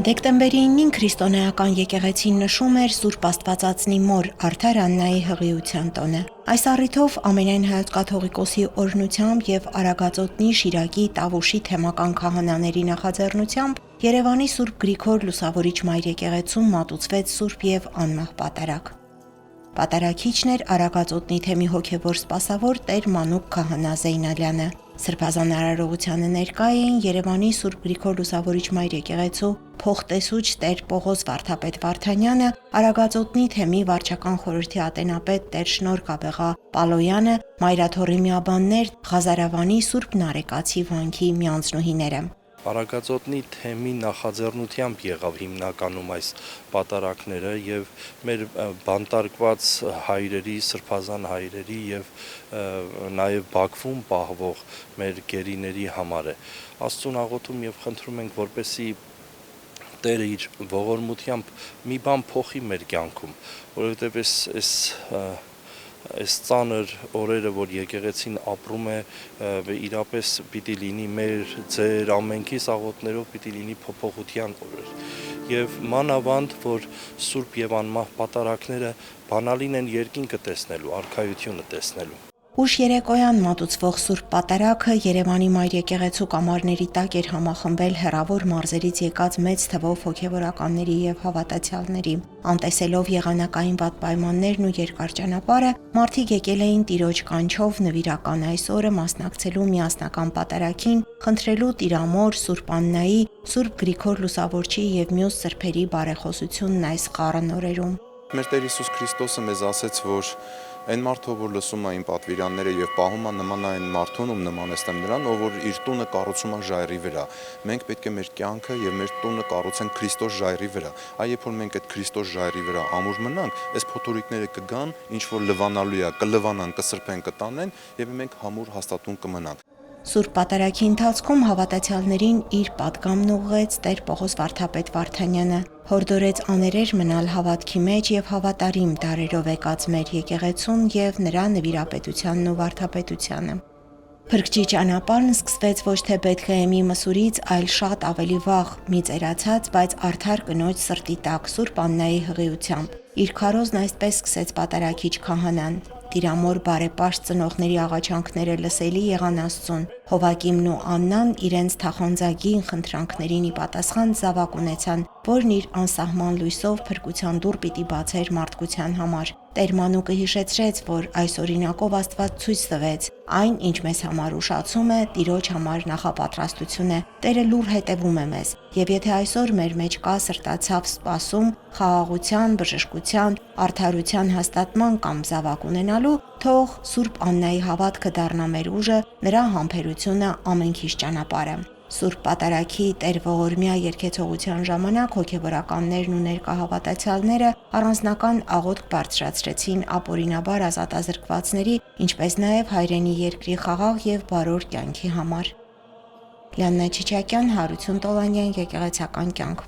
Դեկտեմբերի 9-ին քրիստոնեական եկեղեցին նշում էր Սուրբ Աստվածածնի մոր Արդար Աննայի հղիության տոնը։ Այս առիթով ամենայն հայոց կաթողիկոսի օրհնությամբ եւ Արագածոտնի, Շիրակի, Տավուշի թեմական քահանաների նախաձեռնությամբ Երևանի Սուրբ Գրիգոր Լուսավորիչ Մայր եկեղեցում մատուցվեց Սուրբ եւ անմահ պատարագ։ Պատարագիչն էր Արագածոտնի թեմի հոգևոր սպասավոր Տեր Մանուկ քահանա Զեյնալյանը։ Սրբազան արարողությանը ներկա էին Երևանի Սուրբ Գրիգոր Լուսավորիչ Մայր եկեղեցու փոխտեսուչ Տեր Պողոս Վարդապետ Վարդանյանը, Արագածոտնի թեմի վարչական խորհրդի ատենապետ Տեր Շնորհք Աբեղա Պալոյանը, Մայրաթոռի միաբաններ Ղազարավանի Սուրբ Նարեկացի վանքի միանձնուհիները։ Արագածոտնի թեմի նախաձեռնությամբ եղավ հիմնականում այս պատարակները եւ մեր բանտարկված հայրերի, սրբազան հայրերի եւ նաեւ Բաքվում պահվող մեր գերիների համար է։ Աստծուն աղոթում եւ խնդրում ենք, որպեսզի Տերը իր ողորմությամբ մի բան փոխի մեր կյանքում, որովհետեւ այս ծանր օրերը, որ եկեղեցին ապրում է, իրապես պիտի լինի մեր, ձեր, ամենքի աղոթներով պիտի լինի փոփոխության օրեր։ Եվ մանավանդ, որ Սուրբ եւ անմահ պատարակները բանալին են երկինքը տեսնելու, արքայությունը տեսնելու։ Ուշ երեկոյան մատուցվող Սուրբ Պատարագը Երևանի Մայր եկեղեցու կամարների տակ էր համախմբել հեռավոր մարզերից եկած մեծ թվով հոգևորականների եւ հավատացյալների։ Անտեսելով եղանակային վատ պայմաններն ու երկար ճանապարհը, մարդիկ եկել էին Տիրոջ կանչով նվիրական այս օրը մասնակցելու միասնական պատարագին, խնդրելու Տիրամոր, Սուրբ Աննայի, Սուրբ Գրիգոր Լուսավորչի եւ մյուս սրբերի բարեխոսությունն այս խառն օրերում։ Մեր Տեր Հիսուս Քրիստոսը մեզ ասեց, որ այն մարդը, որ լսում է իմ պատվիրանները եւ պահում է, նման այն մարդուն, ում նմանեցնեմ նրան, ով որ իր տունը կառուցում է ժայռի վրա։ Մենք պետք է մեր կյանքը եւ մեր տունը կառուցենք Քրիստոս ժայռի վրա։ Այ երբ որ մենք այդ Քրիստոս ժայռի վրա ամուր մնանք, այս փոթորիկները կգան, ինչ որ լվանալու է, կլվանան, կսրբեն, կտանեն եւ մենք համուր հաստատուն կմնանք։ Սուրբ Պատարագի ընթացքում հավատացյալներին իր պատգամն ուղղեց Տեր Պողոս Վարդապետ Վարդանյանը, հորդորեց աներեր մնալ հավատքի մեջ եւ հավատարիմ դարերով եկած մեր եկեղեցուն եւ նրա նվիրապետությանն ու վարդապետությանը։ Փրկչի ճանապարհն սկսվեց ոչ թե Բեթլեհեմի մսուրից, այլ շատ ավելի վաղ, մի ծերացած, բայց արդար կնոջ սրտի տակ Սուրբ Աննայի հղիությամբ։ Իր քարոզն այսպես սկսեց պատարագիչ քահանան. Տիրամոր բարեպաշտ ծնողների աղաչանքները լսելի եղան Աստծուն։ Հովակիմն ու Աննան իրենց թախանձագին խնդրանքներին ի պատասխան զավակ ունեցան, որն իր անսահման լույսով փրկության դուռ պիտի բացեր մարդկության համար։ Տեր Մանուկը հիշեցրեց, որ այս օրինակով Աստված ցույց տվեց. այն, ինչ մեզ համար ուշացում է, Տիրոջ համար նախապատրաստություն է։ Տերը լուր հետևում է մեզ։ Եվ եթե այսօր մեր մեջ կա սրտացավ սպասում, խաղաղության, բժշկության, արդարության հաստատման կամ զավակ ունենալու, թող Սուրբ Աննայի հավատքը դառնա մեր ուժը, նրա համբերությունը ամենքիս ճանապարհը։ Սուրբ Պատարագի Տեր ողորմյա երգեցողության ժամանակ հոգևորականներն ու ներկա հավատացյալները առանձնական աղոթք բարձրացրեցին ապօրինաբար ազատազրկվածների, ինչպես նաև հայրենի երկրի խաղաղ եւ բարոր կյանքի համար։ Լիաննա Չիչակյան, Հարություն Տոլանյան, Եկեղեցական կյանք։